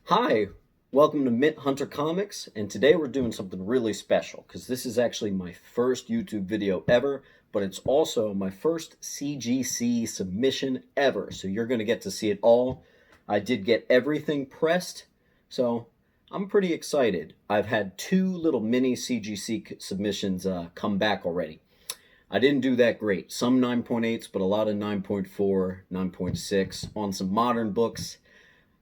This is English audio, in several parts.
Hi, welcome to Mint Hunter Comics, and today we're doing something really special because this is actually my first YouTube video ever, but it's also my first CGC submission ever, so you're going to get to see it all. I did get everything pressed, so I'm pretty excited. I've had two little mini CGC submissions come back already. I didn't do that great. Some 9.8s, but a lot of 9.4, 9.6 on some modern books.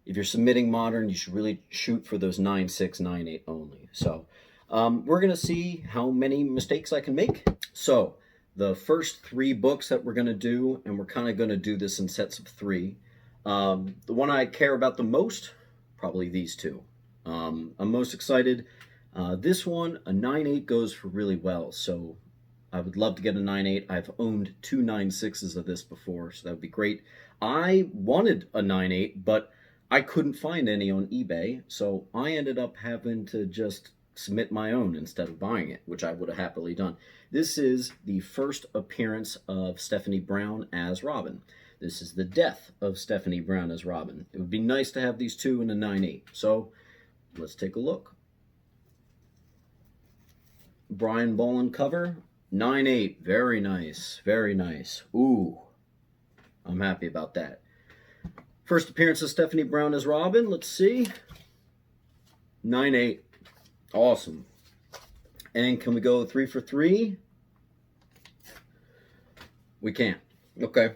If you're submitting modern, you should really shoot for those 9.6, 9.8 only. So we're going to see how many mistakes I can make. So the first three books that we're going to do, and we're kind of going to do this in sets of three. The one I care about the most, probably these two. I'm most excited. This one, a 9.8 goes for really well. So I would love to get a 9.8. I've owned two 9.6s of this before, so that would be great. I wanted a 9.8, but I couldn't find any on eBay, so I ended up having to just submit my own instead of buying it, which I would have happily done. This is the first appearance of Stephanie Brown as Robin. This is the death of Stephanie Brown as Robin. It would be nice to have these two in a 9.8. So let's take a look. Brian Bolland cover, 9.8. Very nice, very nice. Ooh, I'm happy about that. First appearance of Stephanie Brown as Robin. Let's see. 9.8. Awesome. And can we go 3 for 3? We can't. Okay.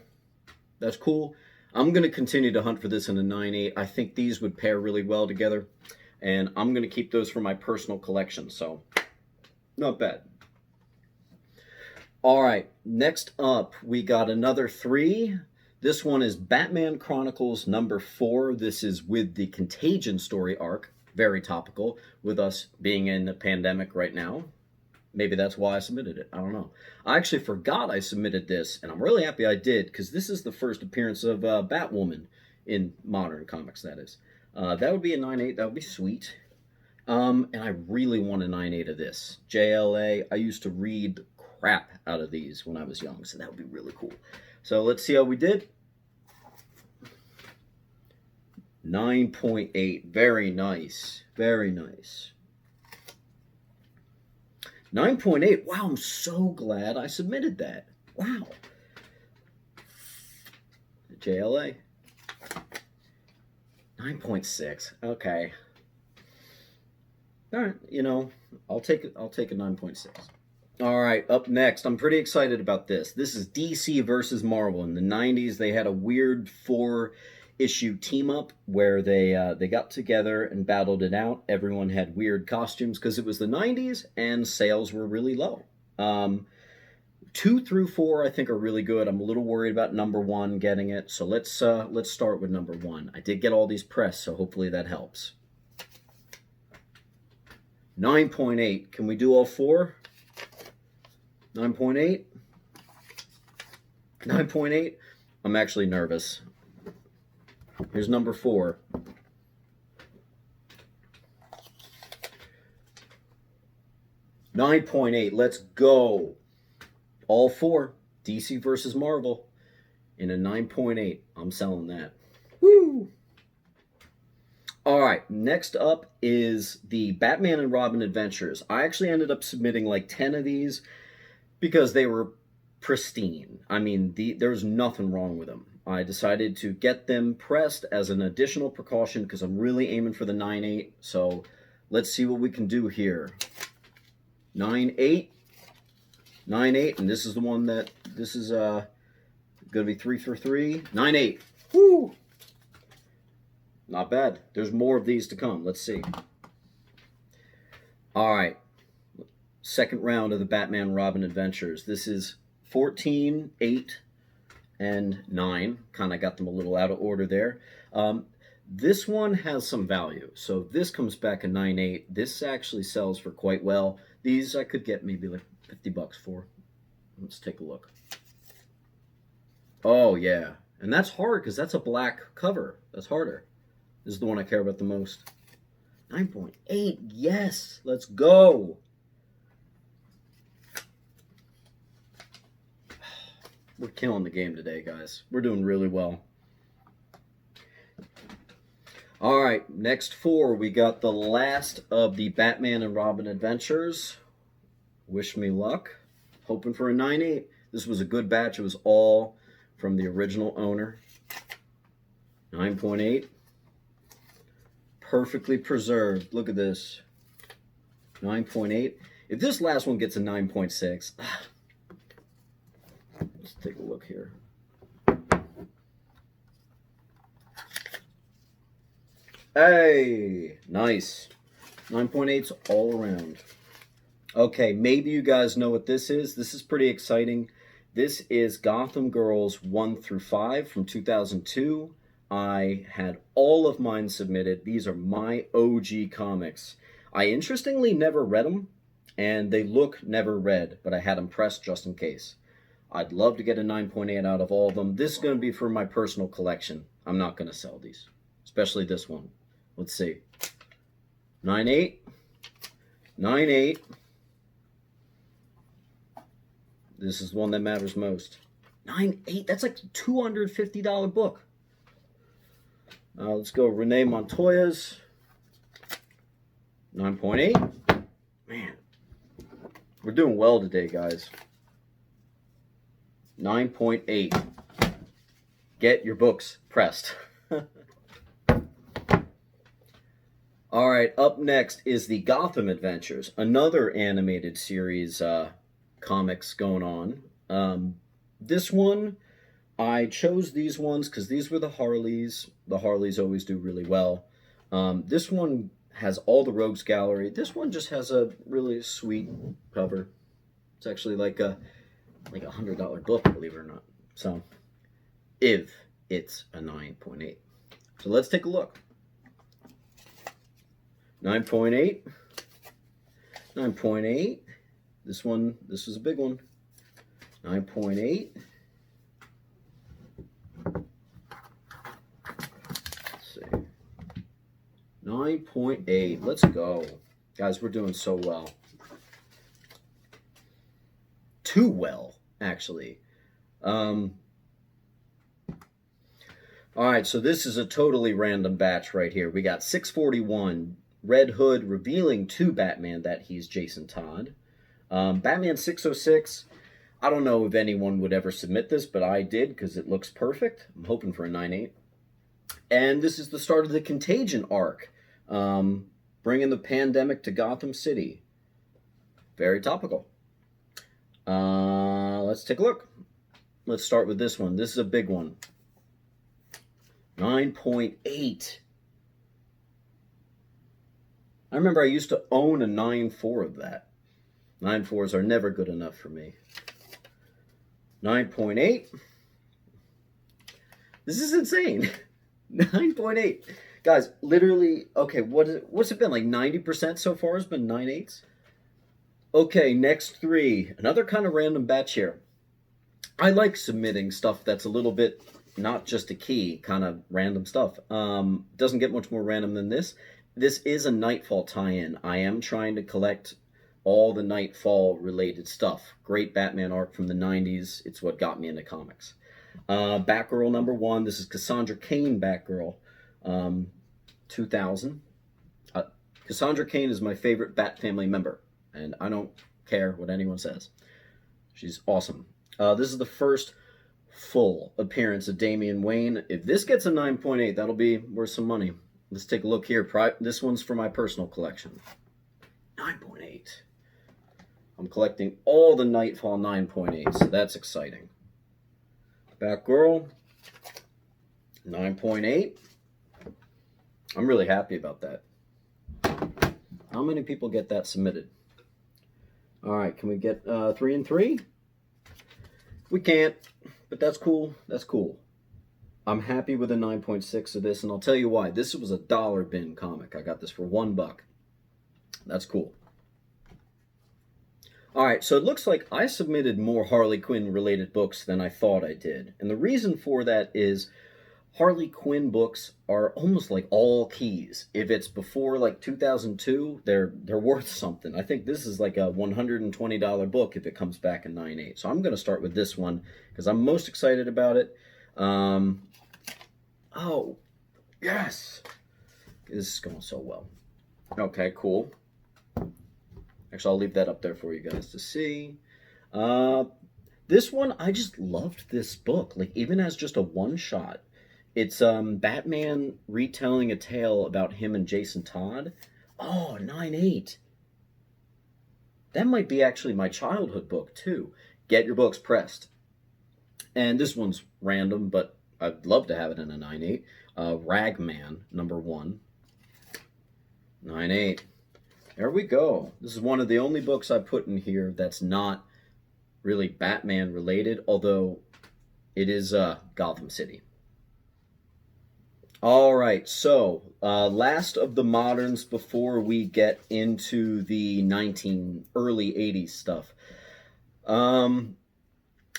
That's cool. I'm going to continue to hunt for this in a 9.8. I think these would pair really well together. And I'm going to keep those for my personal collection. So, not bad. All right. Next up, we got another 3. This one is Batman Chronicles number 4. This is with the Contagion story arc. Very topical with us being in the pandemic right now. Maybe that's why I submitted it. I don't know. I actually forgot I submitted this, and I'm really happy I did because this is the first appearance of Batwoman in modern comics, that is. That would be a 9.8. That would be sweet. And I really want a 9.8 of this. JLA, I used to read the crap out of these when I was young, so that would be really cool. So let's see how we did. 9.8. Very nice. Very nice. 9.8. Wow, I'm so glad I submitted that. Wow. JLA. 9.6. Okay. All right, you know, I'll take a 9.6. All right, up next, I'm pretty excited about this. This is DC versus Marvel. In the 90s, they had a weird 4-issue team-up where they got together and battled it out. Everyone had weird costumes because it was the 90s and sales were really low. 2 through 4, I think, are really good. I'm a little worried about number 1 getting it, so let's start with number 1. I did get all these pressed, so hopefully that helps. 9.8. Can we do all 4? 9.8. 9.8. I'm actually nervous. Here's number 4. 9.8. Let's go. All 4. DC versus Marvel in a 9.8. I'm selling that. Woo! All right, next up is the Batman and Robin Adventures. I actually ended up submitting like 10 of these because they were pristine. I mean, there was nothing wrong with them. I decided to get them pressed as an additional precaution because I'm really aiming for the 9.8. So let's see what we can do here. 9.8. 9.8, and this is the one that, this is going to be 3 for 3. 9.8. Woo! Not bad. There's more of these to come. Let's see. All right. Second round of the Batman Robin Adventures. This is 14, 8, and 9. Kind of got them a little out of order there. This one has some value. So this comes back a 9.8. This actually sells for quite well. These I could get maybe like $50 for. Let's take a look. Oh, yeah. And that's hard because that's a black cover. That's harder. This is the one I care about the most. 9.8. Yes. Let's go. We're killing the game today, guys. We're doing really well. All right, next four, we got the last of the Batman and Robin adventures. Wish me luck. Hoping for a 9.8. This was a good batch. It was all from the original owner. 9.8. Perfectly preserved. Look at this. 9.8. If this last one gets a 9.6, let's take a look here. Hey, nice. 9.8's all around. Okay, maybe you guys know what this is. This is pretty exciting. This is Gotham Girls 1 through 5 from 2002. I had all of mine submitted. These are my OG comics. I interestingly never read them, and they look never read, but I had them pressed just in case. I'd love to get a 9.8 out of all of them. This is going to be for my personal collection. I'm not going to sell these, especially this one. Let's see. 9.8. 9.8. This is the one that matters most. 9.8. That's like a $250 book. Let's go Renee Montoya's. 9.8. Man, we're doing well today, guys. 9.8. Get your books pressed. All right, up next is the Gotham Adventures, another animated series comics going on. This one, I chose these ones because these were the Harleys. The Harleys always do really well. This one has all the Rogues Gallery. This one just has a really sweet cover. It's actually like a $100 book, believe it or not. So, if it's a 9.8. So let's take a look. 9.8. 9.8. This was a big one. 9.8. Let's see. 9.8. Let's go. Guys, we're doing so well. Too well, actually. All right, so this is a totally random batch right here. We got 641. Red Hood revealing to Batman that he's Jason Todd. Batman 606, I don't know if anyone would ever submit this, but I did because it looks perfect. I'm hoping for a 9.8. And this is the start of the Contagion arc, bringing the pandemic to Gotham City. Very topical. Let's take a look. Let's start with this one. This is a big one. 9.8. I remember I used to own a 9.4 of that. 9.4s are never good enough for me. 9.8. This is insane. 9.8. Guys, literally, okay, what's it been? Like 90% so far has been 9.8s? Okay, next three. Another kind of random batch here. I like submitting stuff that's a little bit not just a key, kind of random stuff. Doesn't get much more random than this. This is a Nightfall tie-in. I am trying to collect all the Nightfall related stuff. Great Batman arc from the 90s. It's what got me into comics. Batgirl number 1. This is Cassandra Cain Batgirl, 2000. Cassandra Cain is my favorite Bat Family member, and I don't care what anyone says. She's awesome. This is the first full appearance of Damian Wayne. If this gets a 9.8, that'll be worth some money. Let's take a look here. This one's for my personal collection. 9.8. I'm collecting all the Nightfall 9.8s, so that's exciting. Batgirl, 9.8. I'm really happy about that. How many people get that submitted? All right, can we get 3 and 3? We can't, but that's cool. That's cool. I'm happy with a 9.6 of this, and I'll tell you why. This was a dollar bin comic. I got this for $1. That's cool. All right, so it looks like I submitted more Harley Quinn related books than I thought I did. And the reason for that is Harley Quinn books are almost like all keys. If it's before like 2002, they're worth something. I think this is like a $120 book if it comes back in 9.8. So I'm going to start with this one because I'm most excited about it. Oh, yes. This is going so well. Okay, cool. Actually, I'll leave that up there for you guys to see. This one, I just loved this book. Like, even as just a one-shot. It's Batman retelling a tale about him and Jason Todd. Oh, 9/8. That might be actually my childhood book, too. Get your books pressed. And this one's random, but I'd love to have it in a 9/8. Ragman, #1. 9/8. There we go. This is one of the only books I put in here that's not really Batman related, although it is Gotham City. All right, so last of the moderns before we get into the early 80s stuff.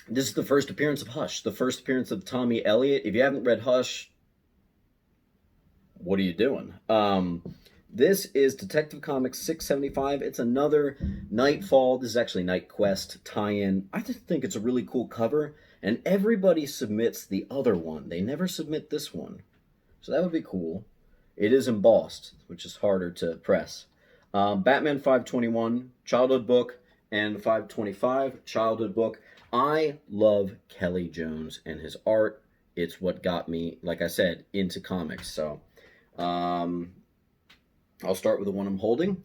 This is the first appearance of Hush, the first appearance of Tommy Elliott. If you haven't read Hush, what are you doing? This is Detective Comics 675. It's another Nightfall. This is actually Night Quest tie-in. I just think it's a really cool cover, and everybody submits the other one. They never submit this one. So that would be cool. It is embossed, which is harder to press. Batman 521, childhood book, and 525, childhood book. I love Kelly Jones and his art. It's what got me, like I said, into comics. So I'll start with the one I'm holding.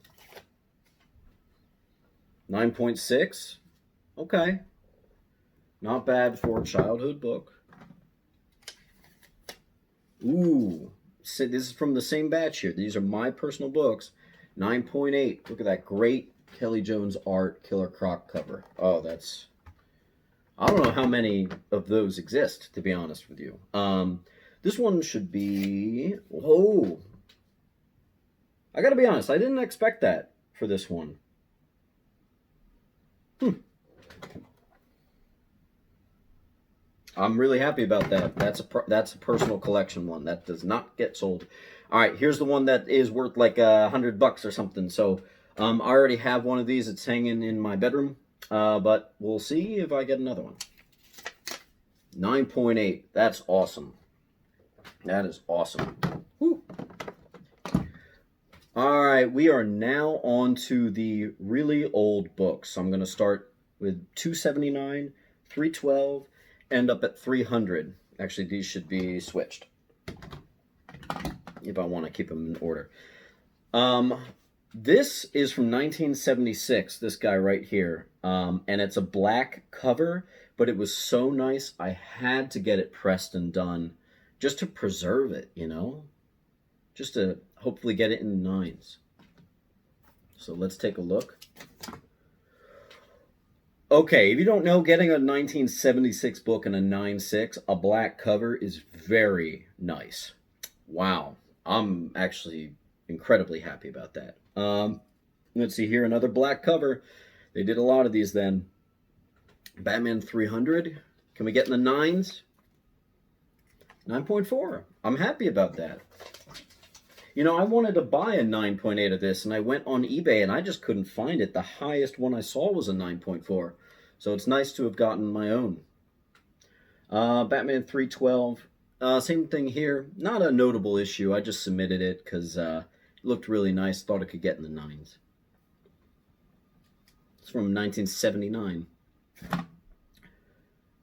9.6. Okay. Not bad for a childhood book. Ooh. So this is from the same batch here. These are my personal books. 9.8. Look at that great Kelly Jones art, Killer Croc cover. Oh, that's... I don't know how many of those exist, to be honest with you. This one should be... Whoa. I gotta be honest, I didn't expect that for this one. I'm really happy about that. That's a personal collection one. That does not get sold. All right, here's the one that is worth like $100 or something. So I already have one of these. It's hanging in my bedroom, but we'll see if I get another one. 9.8. That's awesome. That is awesome. Woo. All right, we are now on to the really old books. So I'm going to start with 279, 312, end up at 300. Actually, these should be switched if I want to keep them in order. This is from 1976, this guy right here. And it's a black cover, but it was so nice, I had to get it pressed and done just to preserve it, you know? Just to hopefully get it in 9s. So let's take a look. Okay, if you don't know, getting a 1976 book in a 9.6, a black cover is very nice. Wow. I'm actually incredibly happy about that. Let's see here, another black cover. They did a lot of these then. Batman 300. Can we get in the 9s? 9.4. I'm happy about that. You know, I wanted to buy a 9.8 of this, and I went on eBay, and I just couldn't find it. The highest one I saw was a 9.4. So it's nice to have gotten my own. Batman 312. Same thing here. Not a notable issue. I just submitted it because it looked really nice. Thought it could get in the 9s. It's from 1979.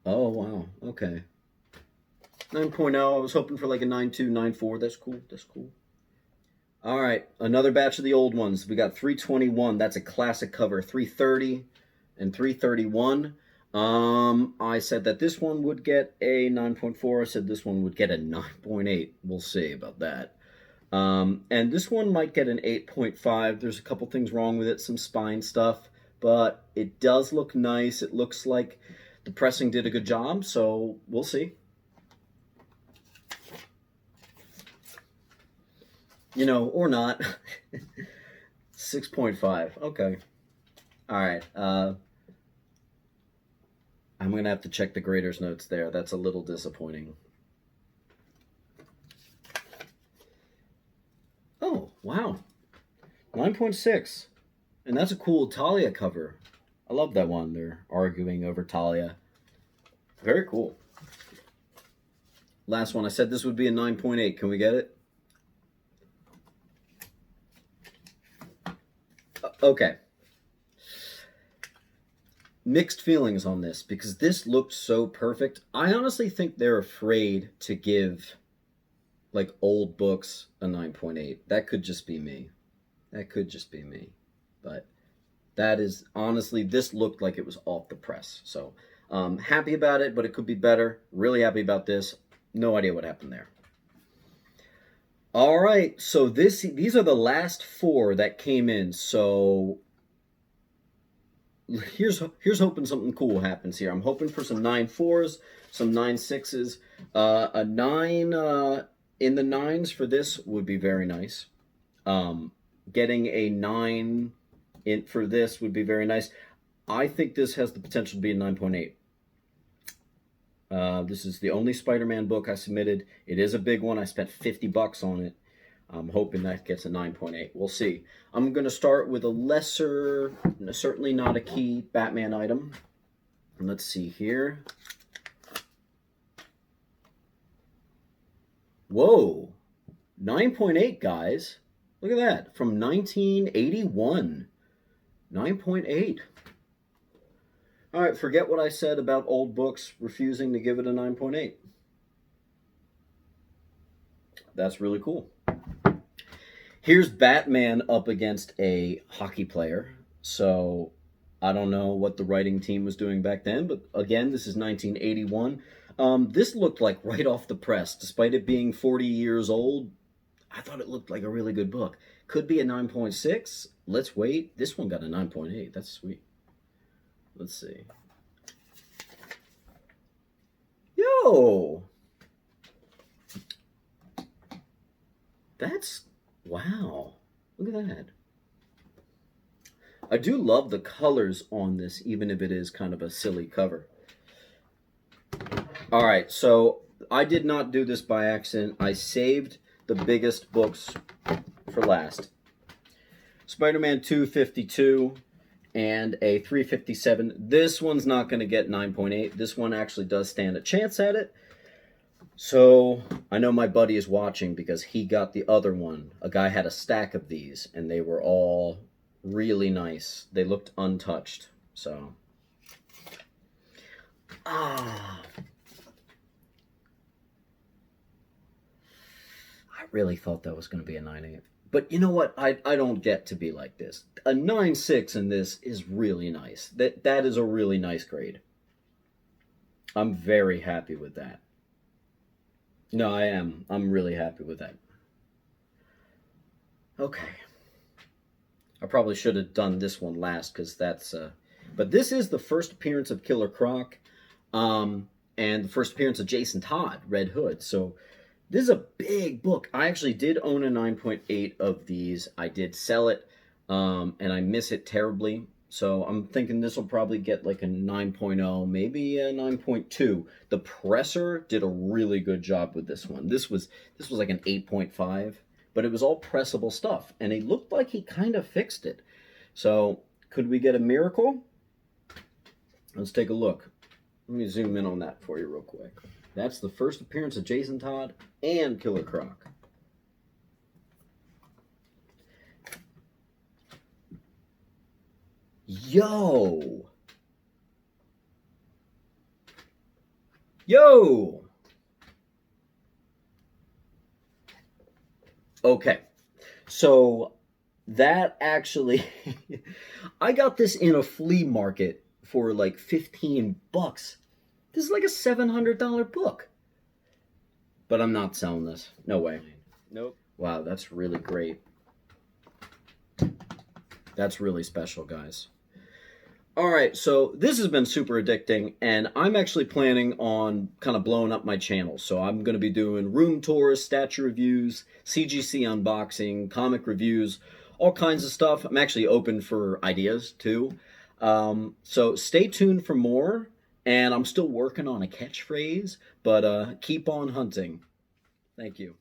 Oh, wow. Okay. 9.0. I was hoping for like a 9.2, 9.4. That's cool. That's cool. All right, another batch of the old ones. We got 321. That's a classic cover. 330 and 331. I said that this one would get a 9.4. I said this one would get a 9.8. We'll see about that. And this one might get an 8.5. There's a couple things wrong with it, some spine stuff, but it does look nice. It looks like the pressing did a good job, so we'll see. You know, or not. 6.5. Okay. All right. I'm going to have to check the grader's notes there. That's a little disappointing. Oh, wow. 9.6. And that's a cool Talia cover. I love that one. They're arguing over Talia. Very cool. Last one. I said this would be a 9.8. Can we get it? Okay. Mixed feelings on this because this looked so perfect. I honestly think they're afraid to give like old books a 9.8. That could just be me. That could just be me. But that is honestly, this looked like it was off the press. So happy about it, but it could be better. Really happy about this. No idea what happened there. All right, so these are the last four that came in. So here's hoping something cool happens here. I'm hoping for some 9.4s, some 9.6s, a 9 in the 9s for this would be very nice. Getting a 9 in for this would be very nice. I think this has the potential to be a 9.8. This is the only Spider-Man book I submitted. It is a big one. I spent $50 on it. I'm hoping that gets a 9.8. We'll see. I'm going to start with a lesser, certainly not a key Batman item. Let's see here. Whoa. 9.8, guys. Look at that. From 1981. 9.8. All right, forget what I said about old books refusing to give it a 9.8. That's really cool. Here's Batman up against a hockey player. So I don't know what the writing team was doing back then, but again, this is 1981. This looked like right off the press. Despite it being 40 years old, I thought it looked like a really good book. Could be a 9.6. Let's wait. This one got a 9.8. That's sweet. Let's see. Yo! That's... wow. Look at that. I do love the colors on this, even if it is kind of a silly cover. All right, so I did not do this by accident. I saved the biggest books for last. Spider-Man 252 and a 357. This one's not going to get 9.8. This one actually does stand a chance at it. So I know my buddy is watching because he got the other one. A guy had a stack of these, and they were all really nice. They looked untouched. So, I really thought that was going to be a 9.8. But you know what? I don't get to be like this. A 9.6 in this is really nice. That is a really nice grade. I'm very happy with that. No, I am. I'm really happy with that. Okay. I probably should have done this one last because that's... But this is the first appearance of Killer Croc and the first appearance of Jason Todd, Red Hood. So this is a big book. I actually did own a 9.8 of these. I did sell it, and I miss it terribly. So I'm thinking this will probably get like a 9.0, maybe a 9.2. The presser did a really good job with this one. This was like an 8.5, but it was all pressable stuff, and it looked like he kind of fixed it. So could we get a miracle? Let's take a look. Let me zoom in on that for you real quick. That's the first appearance of Jason Todd and Killer Croc. Yo! Yo! Okay, so that actually, I got this in a flea market for like $15. This is like a $700 book. But I'm not selling this. No way. Nope. Wow, that's really great. That's really special, guys. All right, so this has been super addicting, and I'm actually planning on kind of blowing up my channel. So I'm going to be doing room tours, statue reviews, CGC unboxing, comic reviews, all kinds of stuff. I'm actually open for ideas, too. So stay tuned for more, and I'm still working on a catchphrase, but keep on hunting. Thank you.